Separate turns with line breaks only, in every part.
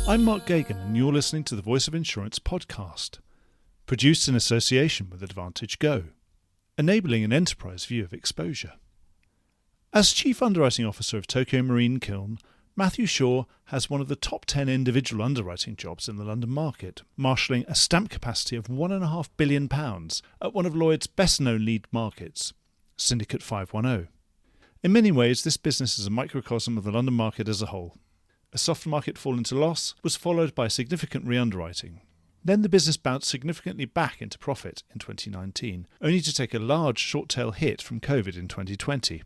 I'm Mark Gagan, and you're listening to the Voice of Insurance podcast, produced in association with Advantage Go, enabling an enterprise view of exposure. As Chief Underwriting Officer of Tokio Marine Kiln, Matthew Shaw has one of the top 10 individual underwriting jobs in the London market, marshalling a stamp capacity of £1.5 billion at one of Lloyd's best-known lead markets, Syndicate 510. In many ways, this business is a microcosm of the London market as a whole. A soft market fall into loss was followed by significant re-underwriting. Then the business bounced significantly back into profit in 2019, only to take a large short-tail hit from COVID in 2020,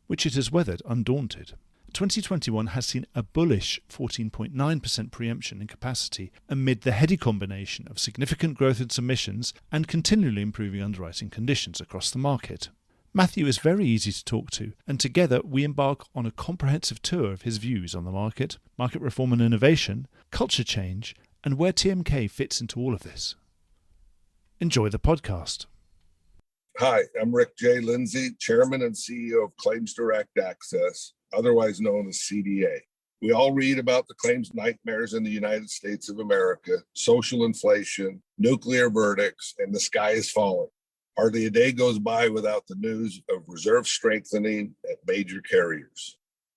which it has weathered undaunted. 2021 has seen a bullish 14.9% pre-emption in capacity amid the heady combination of significant growth in submissions and continually improving underwriting conditions across the market. Matthew is very easy to talk to, and together we embark on a comprehensive tour of his views on the market reform and innovation, culture change, and where TMK fits into all of this. Enjoy the podcast.
Hi, I'm Rick J. Lindsay, Chairman and CEO of Claims Direct Access, otherwise known as CDA. We all read about the claims nightmares in the United States of America, social inflation, nuclear verdicts, and the sky is falling. Hardly a day goes by without the news of reserve strengthening at major carriers.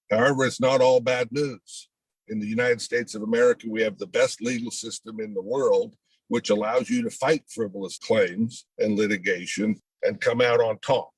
However, it's not all bad news. In the United States of America, we have the best legal system in the world, which allows you to fight frivolous claims and litigation and come out on top.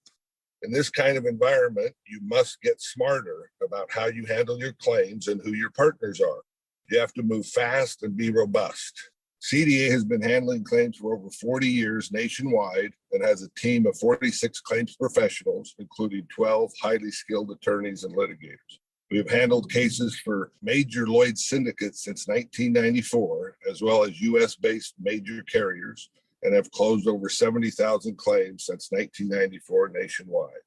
In this kind of environment, you must get smarter about how you handle your claims and who your partners are. You have to move fast and be robust. CDA has been handling claims for over 40 years nationwide and has a team of 46 claims professionals, including 12 highly skilled attorneys and litigators. We have handled cases for major Lloyd syndicates since 1994, as well as U.S.-based major carriers, and have closed over 70,000 claims since 1994 nationwide.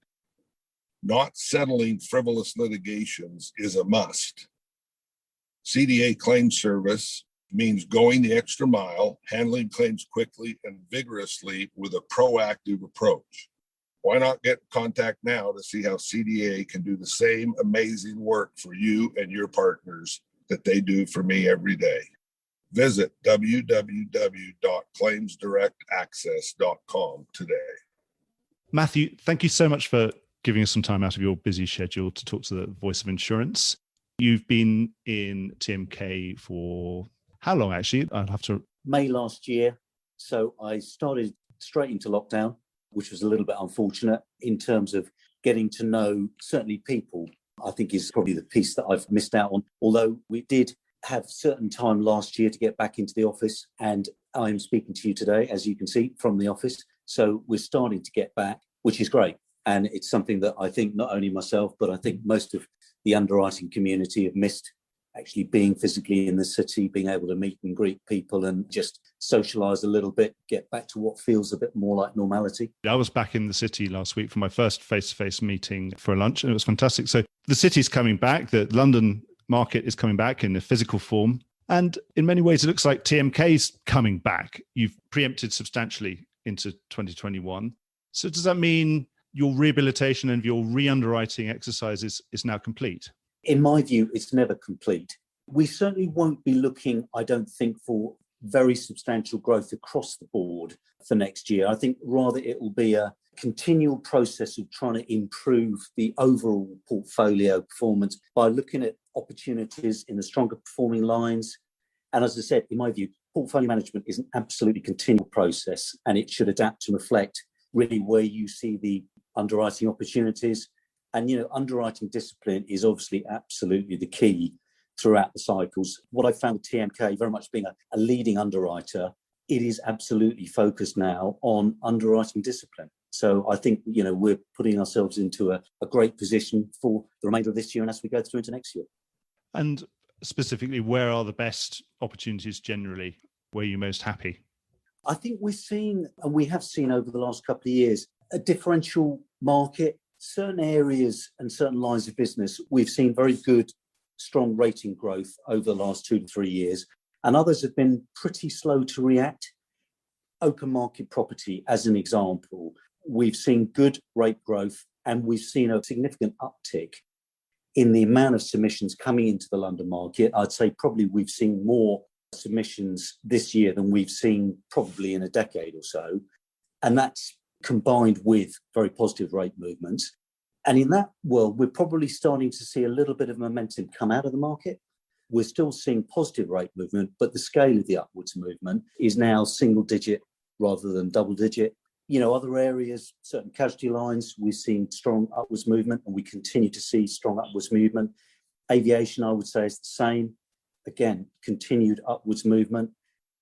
Not settling frivolous litigations is a must. CDA Claims Service means going the extra mile, handling claims quickly and vigorously with a proactive approach. Why not get in contact now to see how CDA can do the same amazing work for you and your partners that they do for me every day? Visit www.claimsdirectaccess.com today.
Matthew, thank you so much for giving us some time out of your busy schedule to talk to the Voice of Insurance. You've been in TMK for how long, actually? I'll have to...
May last year. So I started straight into lockdown, which was a little bit unfortunate in terms of getting to know certainly people, I think is probably the piece that I've missed out on. Although we did have certain time last year to get back into the office, and I'm speaking to you today, as you can see, from the office. So we're starting to get back, which is great. And it's something that I think not only myself, but I think most of the underwriting community have missed, actually being physically in the city, being able to meet and greet people and just socialise a little bit, get back to what feels a bit more like normality.
I was back in the city last week for my first face-to-face meeting for a lunch, and it was fantastic. So the city's coming back, the London market is coming back in a physical form, and in many ways it looks like TMK's coming back. You've preempted substantially into 2021. So does that mean your rehabilitation and your re-underwriting exercises is now complete?
In my view, it's never complete. We certainly won't be looking, I don't think, for very substantial growth across the board for next year. I think rather it will be a continual process of trying to improve the overall portfolio performance by looking at opportunities in the stronger performing lines. And as I said, in my view, portfolio management is an absolutely continual process, and it should adapt to reflect really where you see the underwriting opportunities. And, underwriting discipline is obviously absolutely the key throughout the cycles. What I found with TMK, very much being a leading underwriter, it is absolutely focused now on underwriting discipline. So I think, we're putting ourselves into a great position for the remainder of this year and as we go through into next year.
And specifically, where are the best opportunities generally? Where are you most happy?
I think we're seeing, and we have seen over the last couple of years, a differential market. Certain areas and certain lines of business, we've seen very good, strong rating growth over the last 2 to 3 years, and others have been pretty slow to react. Open market property, as an example, we've seen good rate growth and we've seen a significant uptick in the amount of submissions coming into the London market, I'd say probably we've seen more submissions this year than we've seen probably in a decade or so. And that's combined with very positive rate movements. And in that world, we're probably starting to see a little bit of momentum come out of the market. We're still seeing positive rate movement, but the scale of the upwards movement is now single digit rather than double digit. Other areas, certain casualty lines, we've seen strong upwards movement, and we continue to see strong upwards movement. Aviation, I would say, is the same. Again, continued upwards movement.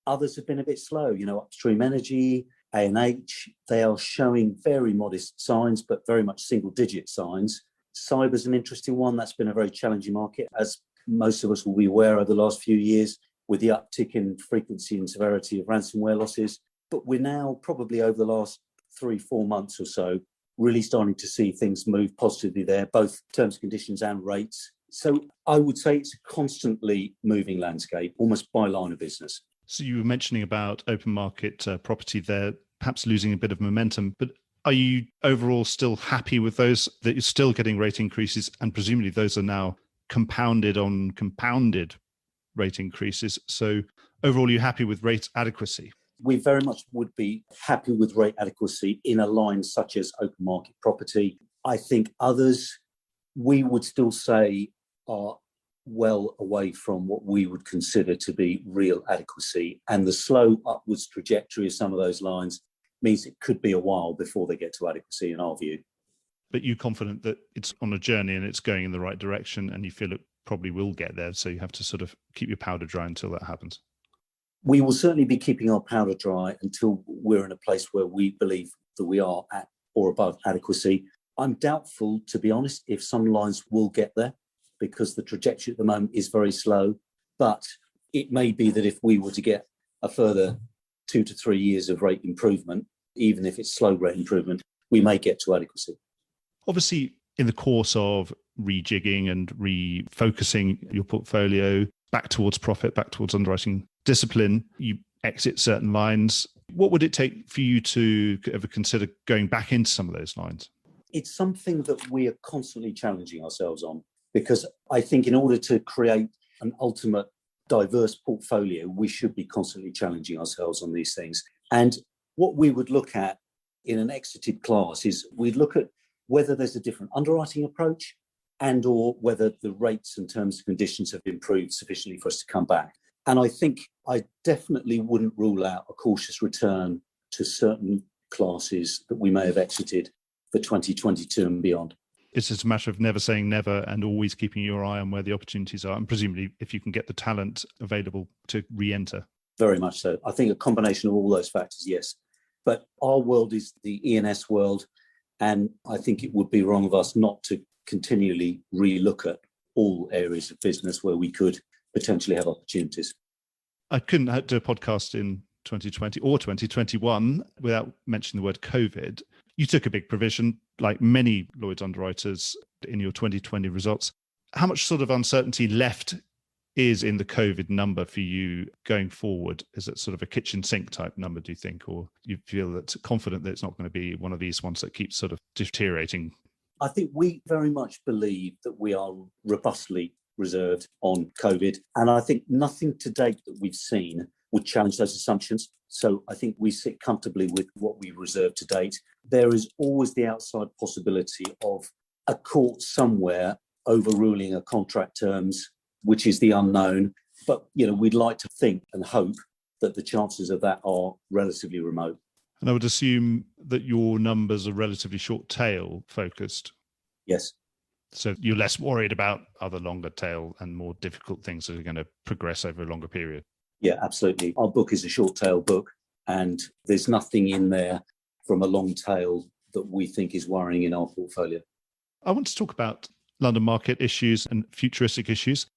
Others have been a bit slow. Upstream energy, A&H, they are showing very modest signs, but very much single-digit signs. Cyber's an interesting one. That's been a very challenging market, as most of us will be aware over the last few years, with the uptick in frequency and severity of ransomware losses. But we're now probably over the last 3-4 months or so, really starting to see things move positively there, both terms, conditions and rates. So I would say it's a constantly moving landscape, almost by line of business.
So you were mentioning about open market property there, perhaps losing a bit of momentum, but are you overall still happy with those, that you're still getting rate increases, and presumably those are now compounded on compounded rate increases? So overall, you're happy with rate adequacy?
We very much would be happy with rate adequacy in a line such as open market property. I think others, we would still say, are well away from what we would consider to be real adequacy. And the slow upwards trajectory of some of those lines means it could be a while before they get to adequacy, in our view.
But you're confident that it's on a journey and it's going in the right direction, and you feel it probably will get there, so you have to sort of keep your powder dry until that happens?
We will certainly be keeping our powder dry until we're in a place where we believe that we are at or above adequacy. I'm doubtful, to be honest, if some lines will get there, because the trajectory at the moment is very slow. But it may be that if we were to get a further 2 to 3 years of rate improvement, even if it's slow rate improvement, we may get to adequacy.
Obviously, in the course of rejigging and refocusing your portfolio back towards profit, back towards underwriting discipline, you exit certain lines. What would it take for you to ever consider going back into some of those lines?
It's something that we are constantly challenging ourselves on, because I think in order to create an ultimate diverse portfolio, we should be constantly challenging ourselves on these things. And what we would look at in an exited class is we'd look at whether there's a different underwriting approach, and or whether the rates and terms and conditions have improved sufficiently for us to come back. And I think I definitely wouldn't rule out a cautious return to certain classes that we may have exited for 2022 and beyond.
It's just a matter of never saying never and always keeping your eye on where the opportunities are, and presumably if you can get the talent available to re-enter.
Very much so. I think a combination of all those factors, yes. But our world is the E&S world, and I think it would be wrong of us not to continually re-look at all areas of business where we could potentially have opportunities.
I couldn't do a podcast in 2020 or 2021 without mentioning the word COVID. You took a big provision, like many Lloyd's underwriters, in your 2020 results. How much sort of uncertainty left is in the COVID number for you going forward? Is it sort of a kitchen sink type number, do you think? Or you feel that confident that it's not going to be one of these ones that keeps sort of deteriorating?
I think we very much believe that we are robustly reserved on COVID. And I think nothing to date that we've seen would challenge those assumptions. So I think we sit comfortably with what we reserved to date. There is always the outside possibility of a court somewhere overruling a contract terms, which is the unknown. But, we'd like to think and hope that the chances of that are relatively remote.
And I would assume that your numbers are relatively short tail focused.
Yes.
So you're less worried about other longer tail and more difficult things that are going to progress over a longer period.
Yeah, absolutely. Our book is a short tail book, and there's nothing in there from a long tail that we think is worrying in our portfolio.
I want to talk about London market issues and futuristic issues.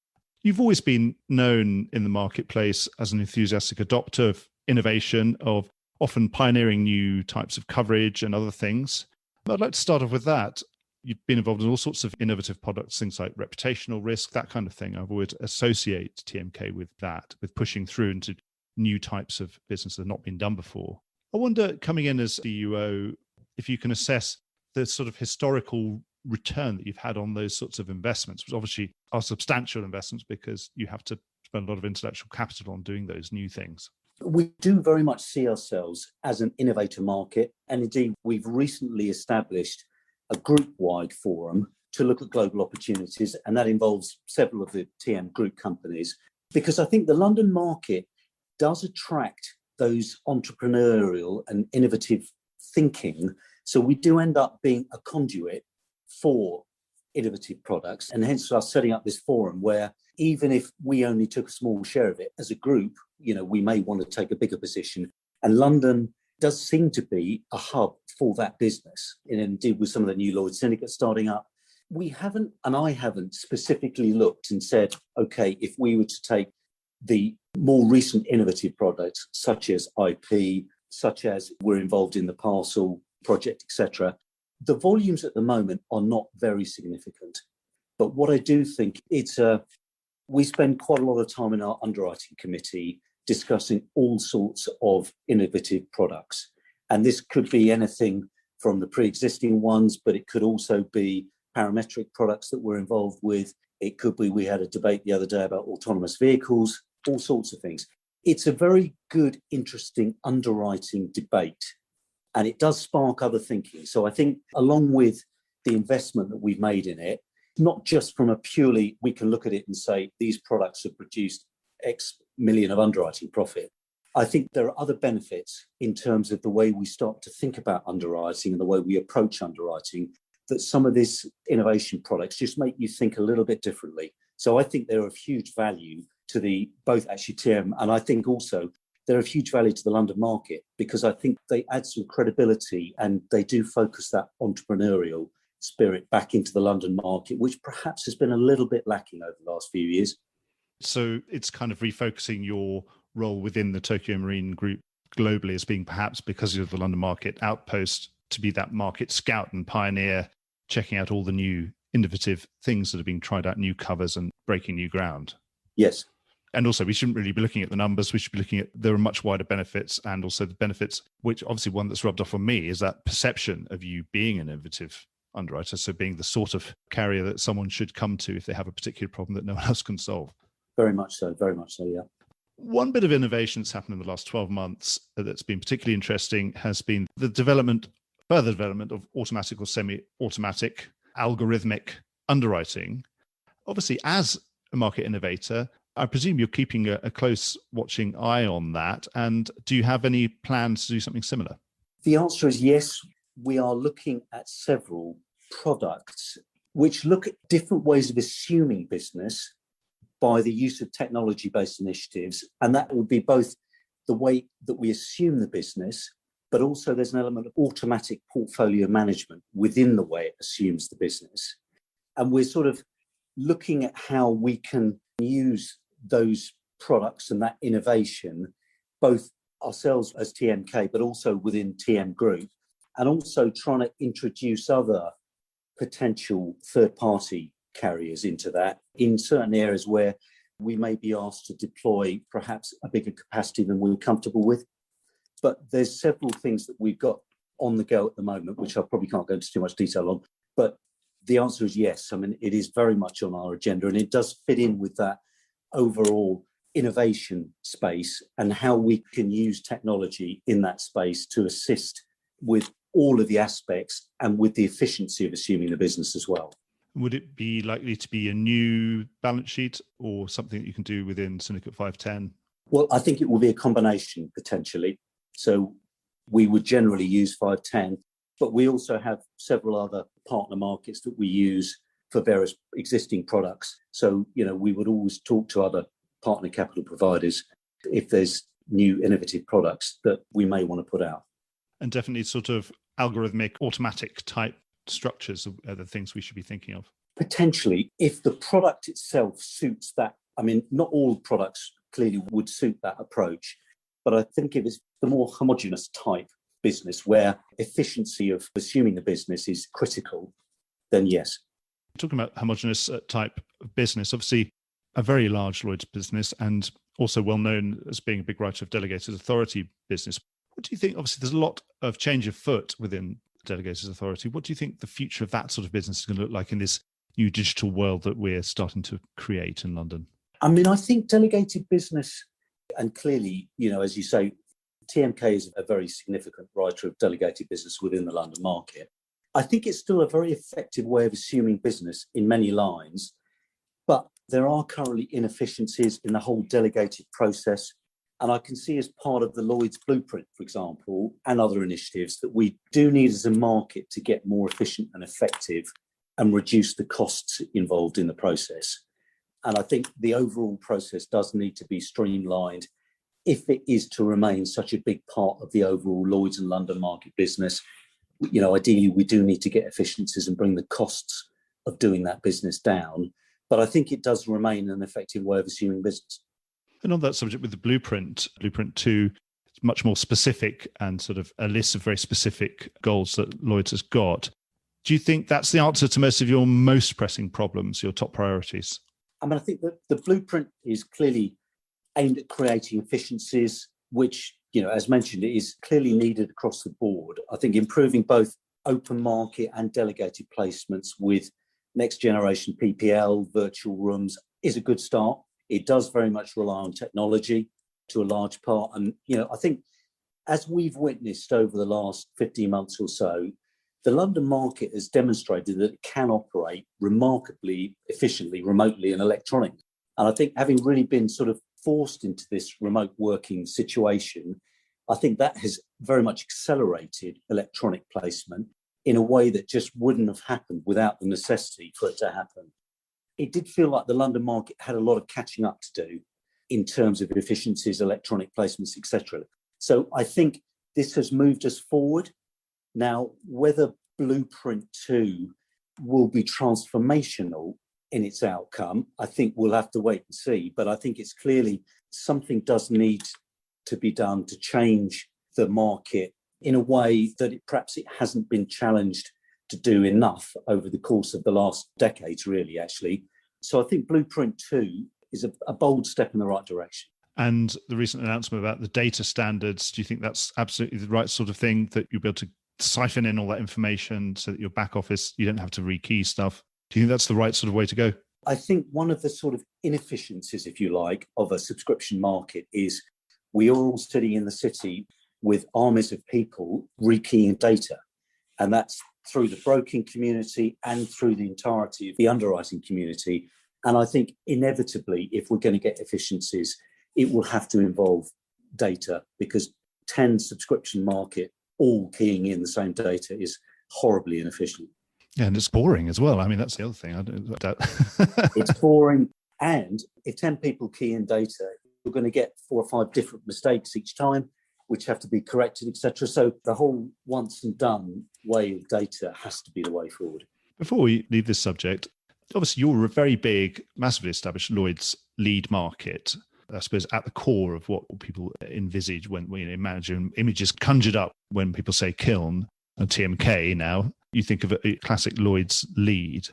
You've always been known in the marketplace as an enthusiastic adopter of innovation, of often pioneering new types of coverage and other things. I'd like to start off with that. You've been involved in all sorts of innovative products, things like reputational risk, that kind of thing. I've always associate TMK with that, with pushing through into new types of business that have not been done before. I wonder, coming in as CUO, if you can assess the sort of historical return that you've had on those sorts of investments, which obviously are substantial investments because you have to spend a lot of intellectual capital on doing those new things?
We do very much see ourselves as an innovator market. And indeed, we've recently established a group-wide forum to look at global opportunities. And that involves several of the TM group companies, because I think the London market does attract those entrepreneurial and innovative thinking. So we do end up being a conduit for innovative products, and hence us setting up this forum where even if we only took a small share of it as a group, we may want to take a bigger position. And London does seem to be a hub for that business. And indeed, with some of the new Lloyd Syndicate starting up, we haven't, and I haven't specifically looked and said, okay, if we were to take the more recent innovative products, such as IP, such as we're involved in the parcel project, etc., the volumes at the moment are not very significant. But what I do think we spend quite a lot of time in our underwriting committee discussing all sorts of innovative products. And this could be anything from the pre-existing ones, but it could also be parametric products that we're involved with. It could be, we had a debate the other day about autonomous vehicles, all sorts of things. It's a very good, interesting underwriting debate, and it does spark other thinking. So I think along with the investment that we've made in it, not just from a purely, we can look at it and say, these products have produced X million of underwriting profit. I think there are other benefits in terms of the way we start to think about underwriting and the way we approach underwriting, that some of these innovation products just make you think a little bit differently. So I think they're of huge value to both actually TM, and I think also they're of huge value to the London market, because I think they add some credibility and they do focus that entrepreneurial spirit back into the London market, which perhaps has been a little bit lacking over the last few years.
So it's kind of refocusing your role within the Tokio Marine Group globally as being, perhaps because of the London market outpost, to be that market scout and pioneer, checking out all the new innovative things that are being tried out, new covers and breaking new ground.
Yes.
And also, we shouldn't really be looking at the numbers. We should be looking at, there are much wider benefits, and also the benefits, which obviously one that's rubbed off on me is that perception of you being an innovative underwriter. So being the sort of carrier that someone should come to if they have a particular problem that no one else can solve. Very much so, yeah. One bit of innovation that's happened in the last 12 months that's been particularly interesting has been the further development of automatic or semi-automatic algorithmic underwriting. Obviously, as a market innovator, I presume you're keeping a close watching eye on that. And do you have any plans to do something similar?
The answer is yes. We are looking at several products which look at different ways of assuming business by the use of technology-based initiatives. And that would be both the way that we assume the business, but also there's an element of automatic portfolio management within the way it assumes the business. And we're sort of looking at how we can use those products and that innovation, both ourselves as TMK, but also within TM Group, and also trying to introduce other potential third-party carriers into that in certain areas where we may be asked to deploy perhaps a bigger capacity than we're comfortable with. But there's several things that we've got on the go at the moment, which I probably can't go into too much detail on. But the answer is yes. I mean, it is very much on our agenda, and it does fit in with that overall innovation space and how we can use technology in that space to assist with all of the aspects and with the efficiency of assuming the business as well.
Would it be likely to be a new balance sheet or something that you can do within Syndicate 510?
Well, I think it will be a combination potentially. So we would generally use 510, but we also have several other partner markets that we use for various existing products. So, we would always talk to other partner capital providers if there's new innovative products that we may want to put out.
And definitely sort of algorithmic, automatic type structures are the things we should be thinking of.
Potentially, if the product itself suits that. I mean, not all products clearly would suit that approach, but I think if it's the more homogeneous type business where efficiency of assuming the business is critical, then yes.
Talking about homogeneous type of business, obviously a very large Lloyd's business and also well known as being a big writer of delegated authority business. What do you think? Obviously, there's a lot of change of foot within delegated authority. What do you think the future of that sort of business is going to look like in this new digital world that we're starting to create in London?
I mean, I think delegated business, and clearly, as you say, TMK is a very significant writer of delegated business within the London market. I think it's still a very effective way of assuming business in many lines, but there are currently inefficiencies in the whole delegated process. And I can see as part of the Lloyd's blueprint, for example, and other initiatives that we do need as a market to get more efficient and effective and reduce the costs involved in the process. And I think the overall process does need to be streamlined if it is to remain such a big part of the overall Lloyd's and London market business. Ideally, we do need to get efficiencies and bring the costs of doing that business down. But I think it does remain an effective way of assuming business.
And on that subject with the Blueprint 2, it's much more specific and sort of a list of very specific goals that Lloyd's has got. Do you think that's the answer to most of your most pressing problems, your top priorities?
I mean, I think that the Blueprint is clearly aimed at creating efficiencies, which, as mentioned, is clearly needed across the board. I think improving both open market and delegated placements with next generation PPL, virtual rooms is a good start. It does very much rely on technology to a large part. And, I think as we've witnessed over the last 15 months or so, the London market has demonstrated that it can operate remarkably efficiently, remotely and electronically. And I think having really been sort of forced into this remote working situation, I think that has very much accelerated electronic placement in a way that just wouldn't have happened without the necessity for it to happen. It did feel like the London market had a lot of catching up to do in terms of efficiencies, electronic placements, etc. So I think this has moved us forward. Now, whether Blueprint 2 will be transformational in its outcome, I think we'll have to wait and see. But I think it's clearly something does need to be done to change the market in a way that perhaps it hasn't been challenged to do enough over the course of the last decades, really, actually. So I think Blueprint 2 is a bold step in the right direction.
And the recent announcement about the data standards, do you think that's absolutely the right sort of thing, that you'll be able to siphon in all that information so that your back office, you don't have to rekey stuff? Do you think that's the right sort of way to go?
I think one of the sort of inefficiencies, if you like, of a subscription market is we are all sitting in the city with armies of people rekeying data. And that's through the broking community and through the entirety of the underwriting community. And I think inevitably, if we're going to get efficiencies, it will have to involve data, because 10 subscription market all keying in the same data is horribly inefficient.
Yeah, and it's boring as well. I mean, that's the other thing.
It's boring. And if 10 people key in data, you're going to get 4 or 5 different mistakes each time, which have to be corrected, etc. So the whole once and done way of data has to be the way forward.
Before we leave this subject, obviously you're a very big, massively established Lloyd's lead market. I suppose at the core of what people envisage when we imagine images conjured up when people say Kiln and TMK now, you think of a classic Lloyd's lead.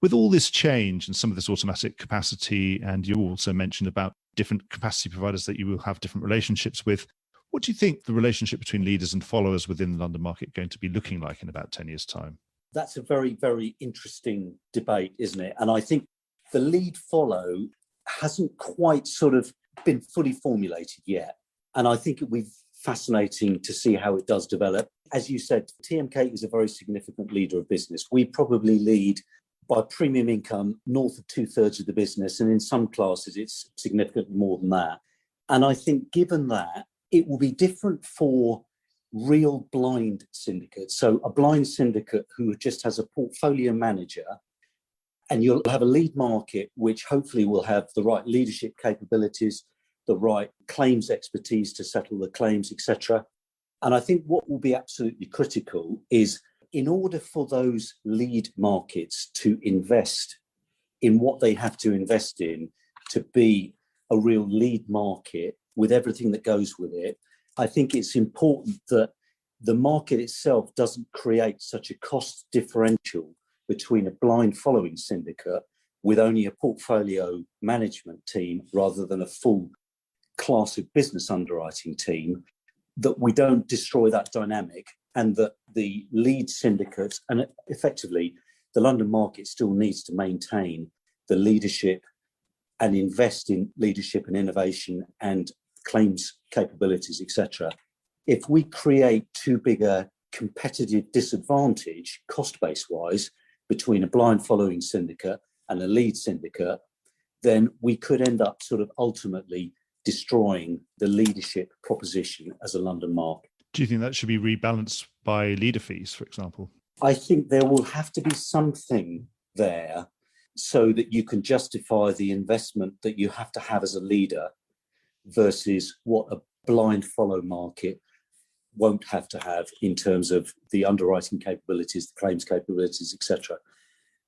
With all this change and some of this automatic capacity, and you also mentioned about different capacity providers that you will have different relationships with, what do you think the relationship between leaders and followers within the London market going to be looking like in about 10 years' time?
That's a very, very interesting debate, isn't it? And I think the lead follow hasn't quite sort of been fully formulated yet. And I think it will be fascinating to see how it does develop. As you said, TMK is a very significant leader of business. We probably lead by premium income north of 2/3 of the business. And in some classes, it's significantly more than that. And I think given that, it will be different for real blind syndicates. So a blind syndicate who just has a portfolio manager, and you'll have a lead market, which hopefully will have the right leadership capabilities, the right claims expertise to settle the claims, etc. And I think what will be absolutely critical is, in order for those lead markets to invest in what they have to invest in to be a real lead market with everything that goes with it, I think it's important that the market itself doesn't create such a cost differential between a blind following syndicate with only a portfolio management team rather than a full class of business underwriting team, that we don't destroy that dynamic and that the lead syndicates, and effectively the London market still needs to maintain the leadership and invest in leadership and innovation and claims capabilities, etc. If we create too big a competitive disadvantage, cost-base wise, between a blind following syndicate and a lead syndicate, then we could end up sort of ultimately destroying the leadership proposition as a London market.
Do you think that should be rebalanced by leader fees, for example?
I think there will have to be something there so that you can justify the investment that you have to have as a leader versus what a blind follow market won't have to have in terms of the underwriting capabilities, the claims capabilities, etc.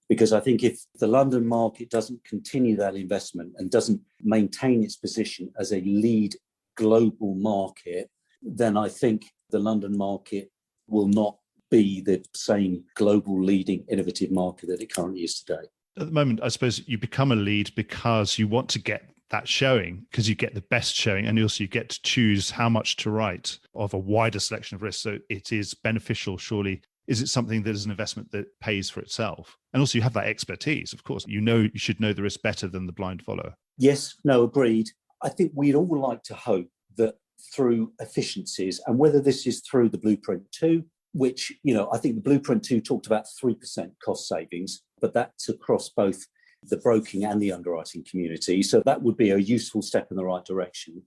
Because I think if the London market doesn't continue that investment and doesn't maintain its position as a lead global market, then I think the London market will not be the same global leading innovative market that it currently is today.
At the moment, I suppose you become a lead because you want to get that showing, because you get the best showing, and also you get to choose how much to write of a wider selection of risks. So it is beneficial, surely. Is it something that is an investment that pays for itself? And also you have that expertise, of course. You should know the risk better than the blind follower.
Yes, no, agreed. I think we'd all like to hope that through efficiencies, and whether this is through the Blueprint 2, which, I think the Blueprint 2 talked about 3% cost savings, but that's across both the broking and the underwriting community. So that would be a useful step in the right direction.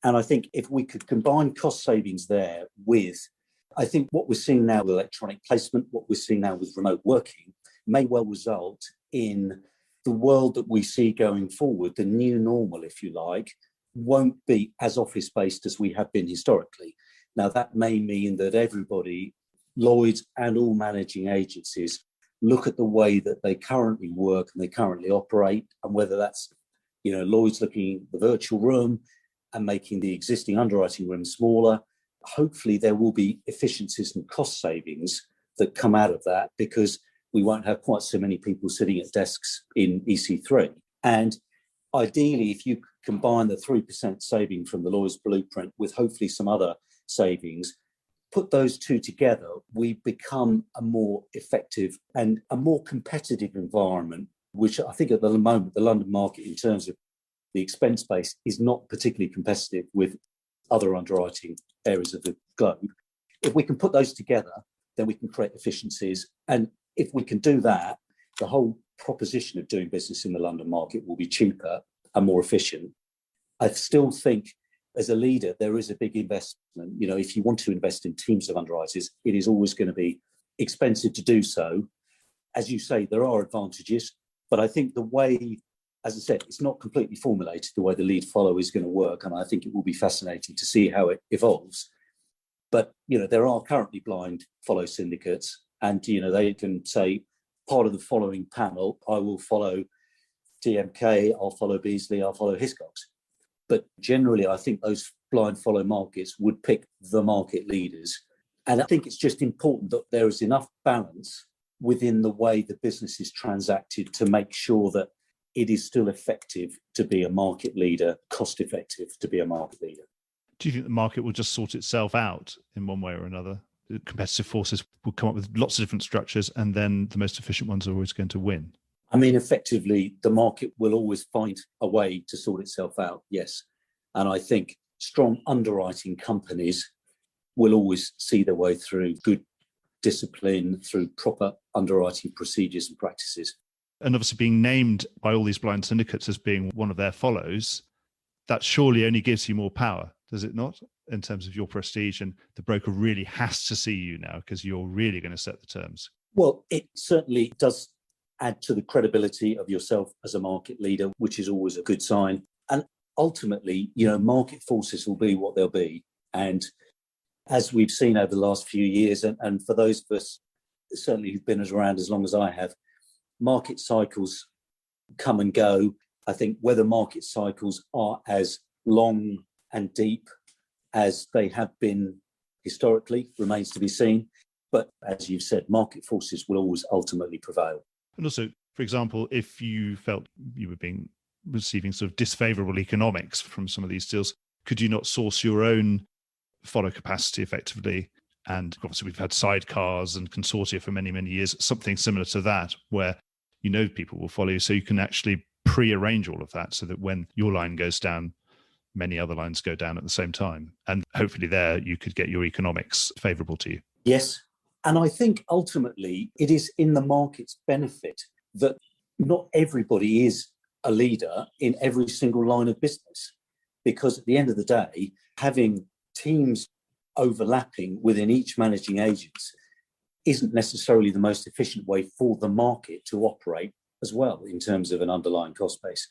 And I think if we could combine cost savings there with, I think what we're seeing now with electronic placement, what we're seeing now with remote working, may well result in the world that we see going forward, the new normal, if you like, won't be as office-based as we have been historically. Now, that may mean that everybody, Lloyd's and all managing agencies, look at the way that they currently work and they currently operate, and whether that's, Lloyd's looking at the virtual room and making the existing underwriting room smaller. Hopefully there will be efficiencies and cost savings that come out of that, because we won't have quite so many people sitting at desks in EC3. And ideally, if you combine the 3% saving from the Lloyd's Blueprint with hopefully some other savings, put those two together, we become a more effective and a more competitive environment, which I think at the moment, the London market in terms of the expense base is not particularly competitive with other underwriting areas of the globe. If we can put those together, then we can create efficiencies. And if we can do that, the whole proposition of doing business in the London market will be cheaper and more efficient. I still think as a leader, there is a big investment. If you want to invest in teams of underwriters, it is always going to be expensive to do so. As you say, there are advantages, but I think the way, as I said, it's not completely formulated the way the lead follow is going to work. And I think it will be fascinating to see how it evolves. But, there are currently blind follow syndicates, and, they can say, part of the following panel, I will follow TMK, I'll follow Beasley, I'll follow Hiscox. But generally, I think those blind follow markets would pick the market leaders. And I think it's just important that there is enough balance within the way the business is transacted to make sure that it is still effective to be a market leader, cost effective to be a market leader.
Do you think the market will just sort itself out in one way or another? The competitive forces will come up with lots of different structures, and then the most efficient ones are always going to win.
I mean, effectively, the market will always find a way to sort itself out, yes. And I think strong underwriting companies will always see their way through good discipline, through proper underwriting procedures and practices.
And obviously being named by all these blind syndicates as being one of their follows, that surely only gives you more power, does it not? In terms of your prestige, and the broker really has to see you now because you're really going to set the terms.
Well, it certainly does add to the credibility of yourself as a market leader, which is always a good sign. And ultimately, market forces will be what they'll be. And as we've seen over the last few years, and for those of us certainly who've been around as long as I have, market cycles come and go. I think whether market cycles are as long and deep as they have been historically remains to be seen. But as you've said, market forces will always ultimately prevail.
And also, for example, if you felt you were receiving sort of disfavorable economics from some of these deals, could you not source your own follow capacity effectively And obviously we've had sidecars and consortia for many, many years, something similar to that, where people will follow you. So you can actually pre-arrange all of that so that when your line goes down, many other lines go down at the same time. And hopefully there you could get your economics favourable to you.
Yes. And I think ultimately it is in the market's benefit that not everybody is a leader in every single line of business. Because at the end of the day, having teams overlapping within each managing agent isn't necessarily the most efficient way for the market to operate as well in terms of an underlying cost base.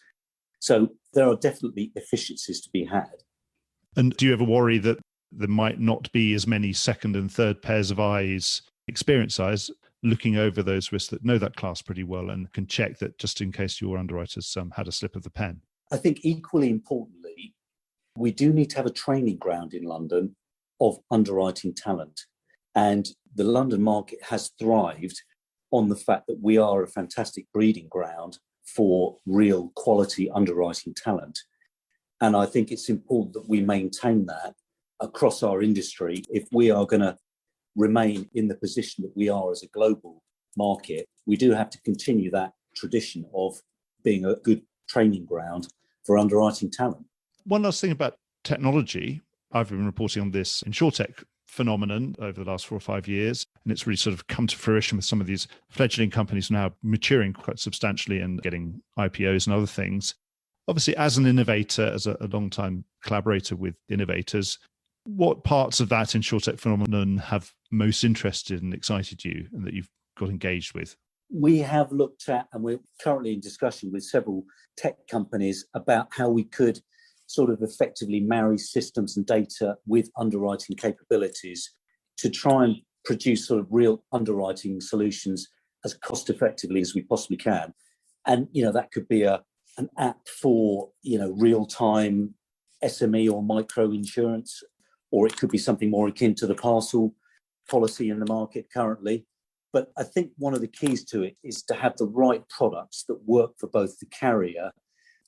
So there are definitely efficiencies to be had.
And do you ever worry that there might not be as many second and third pairs of eyes, experienced eyes, looking over those risks that know that class pretty well and can check that just in case your underwriters had a slip of the pen?
I think equally importantly, we do need to have a training ground in London of underwriting talent. And the London market has thrived on the fact that we are a fantastic breeding ground for real quality underwriting talent. And I think it's important that we maintain that across our industry if we are going to remain in the position that we are as a global market. We do have to continue that tradition of being a good training ground for underwriting talent.
One last thing about technology. I've been reporting on this insurtech phenomenon over the last 4 or 5 years, and it's really sort of come to fruition with some of these fledgling companies now maturing quite substantially and getting IPOs and other things. Obviously, as an innovator, as a long-time collaborator with innovators, what parts of that insurtech phenomenon have most interested and excited you and that you've got engaged with?
We have looked at, and we're currently in discussion with several tech companies about how we could sort of effectively marry systems and data with underwriting capabilities to try and produce sort of real underwriting solutions as cost effectively as we possibly can. And, that could be an app for, real-time SME or micro insurance, or it could be something more akin to the parcel policy in the market currently. But I think one of the keys to it is to have the right products that work for both the carrier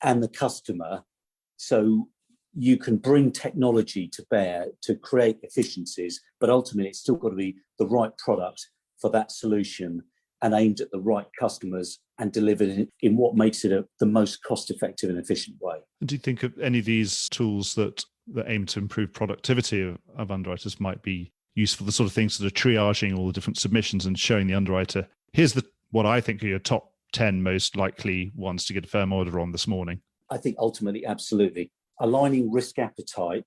and the customer. So you can bring technology to bear to create efficiencies, but ultimately it's still got to be the right product for that solution and aimed at the right customers and delivered in what makes it the most cost-effective and efficient way.
And do you think of any of these tools that aim to improve productivity of underwriters might be useful, the sort of things that are triaging all the different submissions and showing the underwriter, here's what I think are your top 10 most likely ones to get a firm order on this morning?
I think ultimately, absolutely. Aligning risk appetite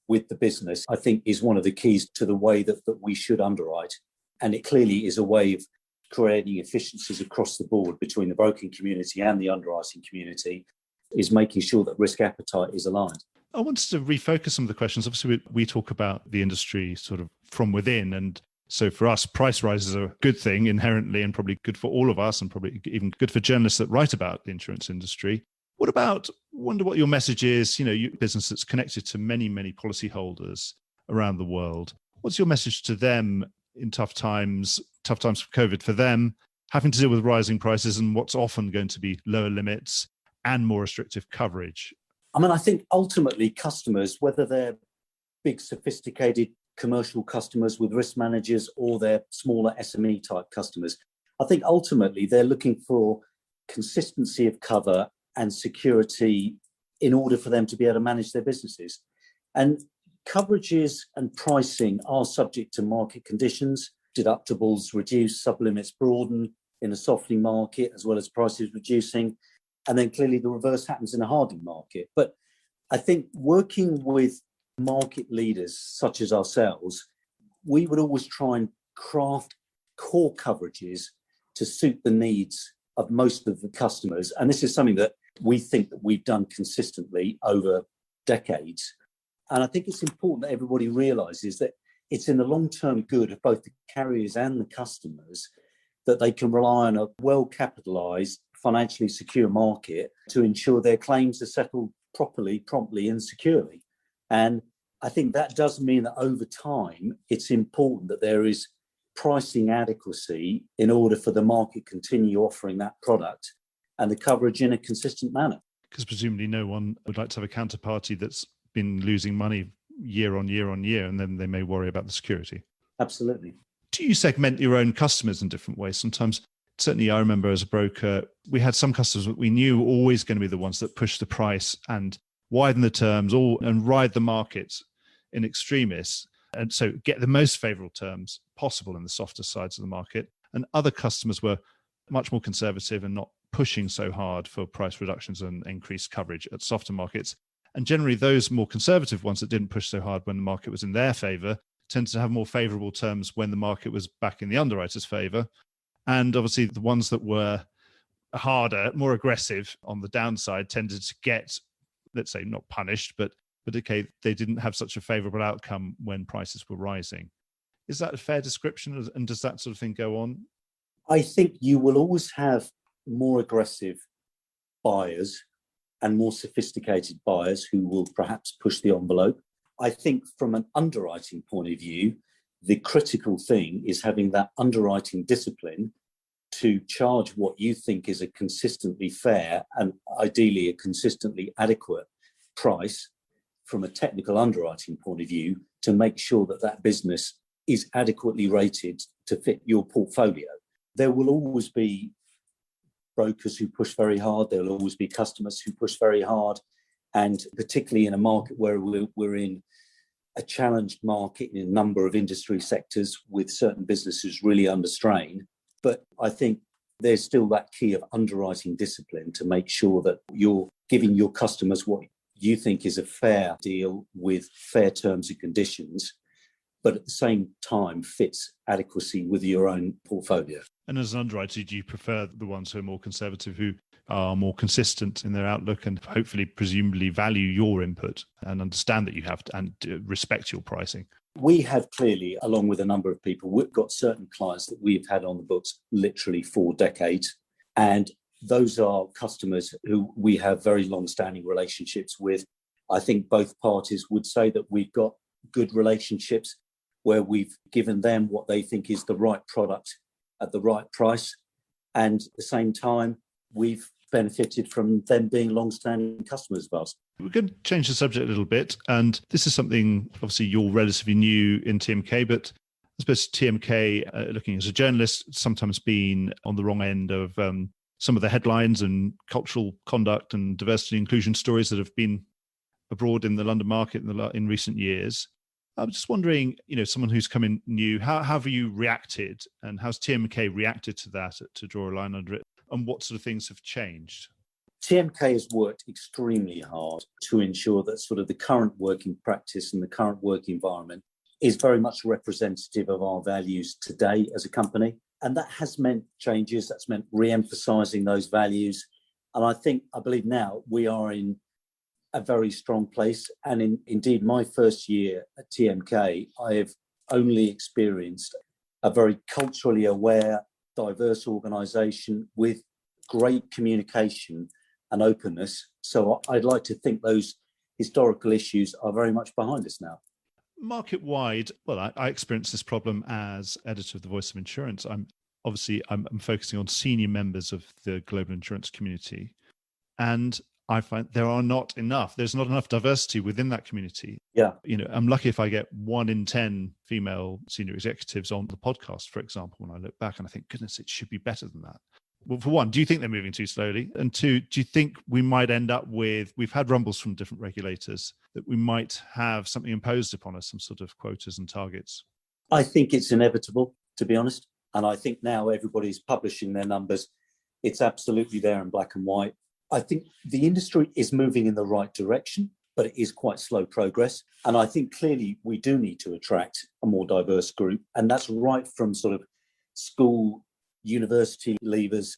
with the business, I think, is one of the keys to the way that we should underwrite. And it clearly is a way of creating efficiencies across the board between the broking community and the underwriting community, is making sure that risk appetite is aligned.
I wanted to refocus some of the questions. Obviously, we talk about the industry sort of from within. And so for us, price rises are a good thing inherently and probably good for all of us and probably even good for journalists that write about the insurance industry. Wonder what your message is, your business that's connected to many, many policyholders around the world. What's your message to them in tough times for COVID for them, having to deal with rising prices and what's often going to be lower limits and more restrictive coverage?
I think ultimately customers, whether they're big, sophisticated commercial customers with risk managers or they're smaller SME type customers, I think ultimately they're looking for consistency of cover and security in order for them to be able to manage their businesses. And coverages and pricing are subject to market conditions. Deductibles reduce, sublimits broaden in a softening market, as well as prices reducing. And then clearly the reverse happens in a hardening market. But I think working with market leaders such as ourselves, we would always try and craft core coverages to suit the needs of most of the customers. And this is something that we think that we've done consistently over decades. And I think it's important that everybody realises that it's in the long-term good of both the carriers and the customers that they can rely on a well-capitalised, financially secure market to ensure their claims are settled properly, promptly and securely. And I think that does mean that over time, it's important that there is pricing adequacy in order for the market to continue offering that product and the coverage in a consistent manner.
Because presumably no one would like to have a counterparty that's been losing money year on year on year, and then they may worry about the security.
Absolutely.
Do you segment your own customers in different ways? Sometimes, certainly I remember as a broker, we had some customers that we knew were always going to be the ones that push the price and widen the terms and ride the market in extremis. And so get the most favorable terms possible in the softer sides of the market. And other customers were much more conservative and not pushing so hard for price reductions and increased coverage at softer markets. And generally, those more conservative ones that didn't push so hard when the market was in their favor tended to have more favorable terms when the market was back in the underwriter's favor. And obviously, the ones that were harder, more aggressive on the downside tended to get, let's say, not punished, but okay, they didn't have such a favorable outcome when prices were rising. Is that a fair description? And does that sort of thing go on?
I think you will always have more aggressive buyers and more sophisticated buyers who will perhaps push the envelope. I think from an underwriting point of view, the critical thing is having that underwriting discipline to charge what you think is a consistently fair and ideally a consistently adequate price from a technical underwriting point of view to make sure that that business is adequately rated to fit your portfolio. There will always be brokers who push very hard. There will always be customers who push very hard. And particularly in a market where we're in a challenged market in a number of industry sectors with certain businesses really under strain. But I think there's still that key of underwriting discipline to make sure that you're giving your customers what you think is a fair deal with fair terms and conditions, but at the same time fits adequacy with your own portfolio.
And as an underwriter, do you prefer the ones who are more conservative, who are more consistent in their outlook and hopefully presumably value your input and understand that you have to and respect your pricing?
We have clearly, along with a number of people, we've got certain clients that we've had on the books literally for decades. And those are customers who we have very long-standing relationships with. I think both parties would say that we've got good relationships where we've given them what they think is the right product at the right price. And at the same time, we've benefited from them being long-standing customers of ours.
We're going to change the subject a little bit. And this is something, obviously, you're relatively new in TMK, but I suppose TMK, looking as a journalist, sometimes been on the wrong end of some of the headlines and cultural conduct and diversity and inclusion stories that have been abroad in the London market in recent years. I'm just wondering, someone who's come in new, how have you reacted and how's TMK reacted to that, to draw a line under it, and what sort of things have changed?
TMK has worked extremely hard to ensure that sort of the current working practice and the current work environment is very much representative of our values today as a company. And that has meant changes, that's meant re-emphasising those values. And I believe now we are in a very strong place. And indeed, my first year at TMK, I have only experienced a very culturally aware, diverse organisation with great communication and openness. So I'd like to think those historical issues are very much behind us now.
Market-wide, well, I experienced this problem as editor of the Voice of Insurance. I'm focusing on senior members of the global insurance community. And I find there's not enough diversity within that community.
Yeah.
I'm lucky if I get 1 in 10 female senior executives on the podcast, for example, when I look back and I think, goodness, it should be better than that. Well, for one, do you think they're moving too slowly? And two, do you think we might end up with, we've had rumbles from different regulators, that we might have something imposed upon us, some sort of quotas and targets?
I think it's inevitable, to be honest. And I think now everybody's publishing their numbers. It's absolutely there in black and white. I think the industry is moving in the right direction, but it is quite slow progress. And I think clearly we do need to attract a more diverse group. And that's right from sort of school, university leavers,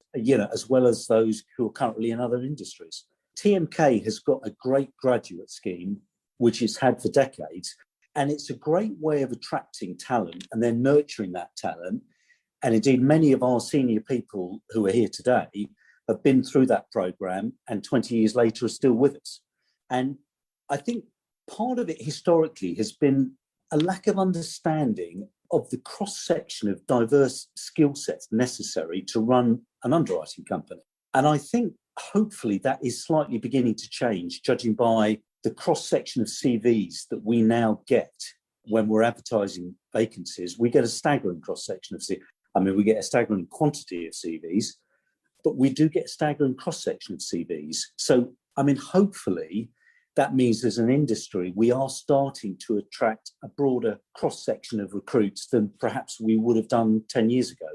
as well as those who are currently in other industries. TMK has got a great graduate scheme, which it's had for decades. And it's a great way of attracting talent and then nurturing that talent. And indeed, many of our senior people who are here today have been through that program and 20 years later are still with us. And I think part of it historically has been a lack of understanding of the cross-section of diverse skill sets necessary to run an underwriting company. And I think hopefully that is slightly beginning to change, judging by the cross-section of CVs that we now get when we're advertising vacancies, we get a staggering cross-section of CVs. I mean, we get a staggering quantity of CVs, but we do get a staggering cross-section of CVs. So, I mean, hopefully that means as an industry, we are starting to attract a broader cross-section of recruits than perhaps we would have done 10 years ago.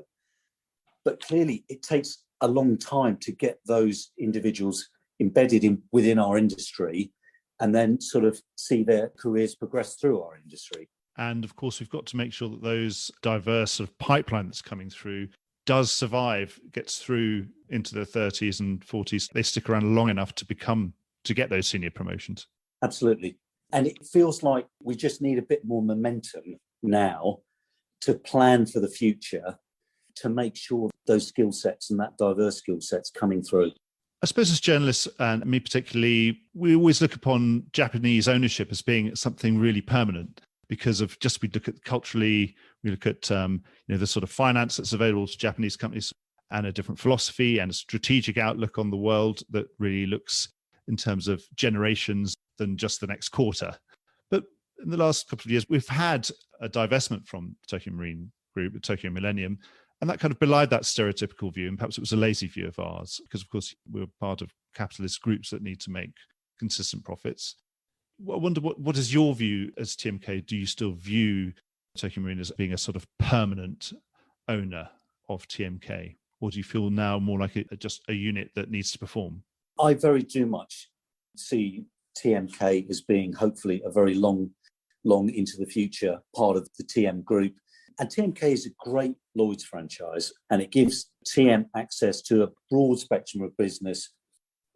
But clearly it takes a long time to get those individuals embedded within our industry and then sort of see their careers progress through our industry.
And of course, we've got to make sure that those diverse sort of pipeline that's coming through does survive, gets through into their 30s and 40s. They stick around long enough to get those senior promotions.
Absolutely. And it feels like we just need a bit more momentum now to plan for the future, to make sure those skill sets and that diverse skill sets coming through.
I suppose as journalists, and me particularly, we always look upon Japanese ownership as being something really permanent because of just, we look at culturally, we look at the sort of finance that's available to Japanese companies and a different philosophy and a strategic outlook on the world that really looks in terms of generations than just the next quarter. But in the last couple of years, we've had a divestment from Tokio Marine Group, Tokio Millennium, and that kind of belied that stereotypical view. And perhaps it was a lazy view of ours, because of course we're part of capitalist groups that need to make consistent profits. I wonder, what is your view as TMK? Do you still view Tokio Marine as being a sort of permanent owner of TMK? Or do you feel now more like just a unit that needs to perform?
I very do much see TMK as being hopefully a very long into the future part of the TM group. And TMK is a great Lloyd's franchise, and it gives TM access to a broad spectrum of business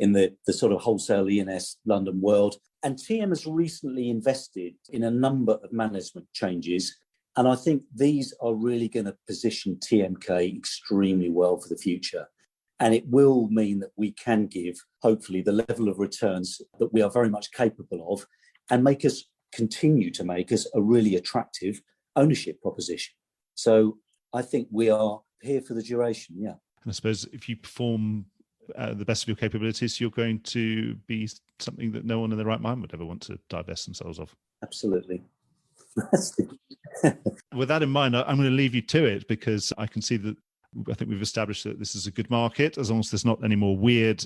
in the sort of wholesale E&S London world. And TM has recently invested in a number of management changes. And I think these are really going to position TMK extremely well for the future. And it will mean that we can give, hopefully, the level of returns that we are very much capable of and continue to make us a really attractive ownership proposition. So I think we are here for the duration, yeah.
And I suppose if you perform the best of your capabilities, you're going to be something that no one in their right mind would ever want to divest themselves of.
Absolutely.
With that in mind, I'm going to leave you to it, because I can see that I think we've established that this is a good market, as long as there's not any more weird,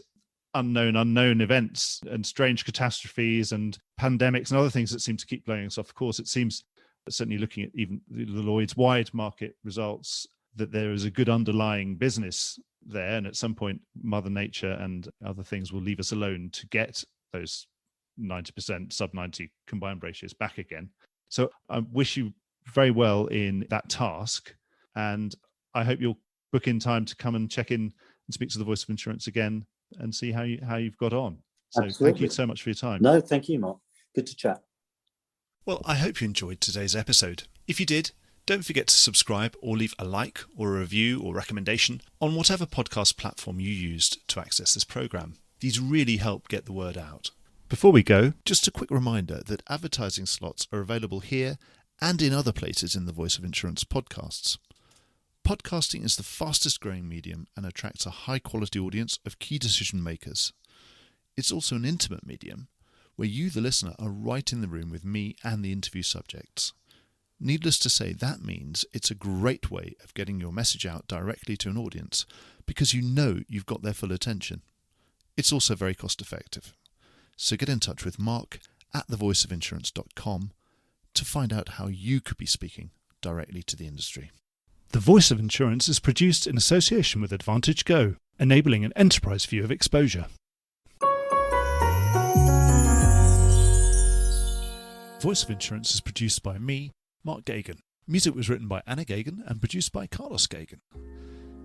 unknown events and strange catastrophes and pandemics and other things that seem to keep blowing us off course. It seems, certainly looking at even the Lloyd's wide market results, that there is a good underlying business there. And at some point, Mother Nature and other things will leave us alone to get those 90%, sub 90 combined ratios back again. So I wish you very well in that task. And I hope you'll book in time to come and check in and speak to the Voice of Insurance again and see how you've got on. So
Absolutely.
Thank you so much for your time.
No, thank you, Mark. Good to chat.
Well, I hope you enjoyed today's episode. If you did, don't forget to subscribe or leave a like or a review or recommendation on whatever podcast platform you used to access this program. These really help get the word out. Before we go, just a quick reminder that advertising slots are available here and in other places in the Voice of Insurance podcasts. Podcasting is the fastest growing medium and attracts a high quality audience of key decision makers. It's also an intimate medium where you, the listener, are right in the room with me and the interview subjects. Needless to say, that means it's a great way of getting your message out directly to an audience, because you know you've got their full attention. It's also very cost effective. So get in touch with Mark at thevoiceofinsurance.com to find out how you could be speaking directly to the industry. The Voice of Insurance is produced in association with Advantage Go, enabling an enterprise view of exposure. Voice of Insurance is produced by me, Mark Gagan. Music was written by Anna Gagan and produced by Carlos Gagan.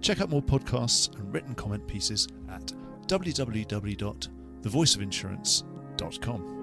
Check out more podcasts and written comment pieces at www.thevoiceofinsurance.com.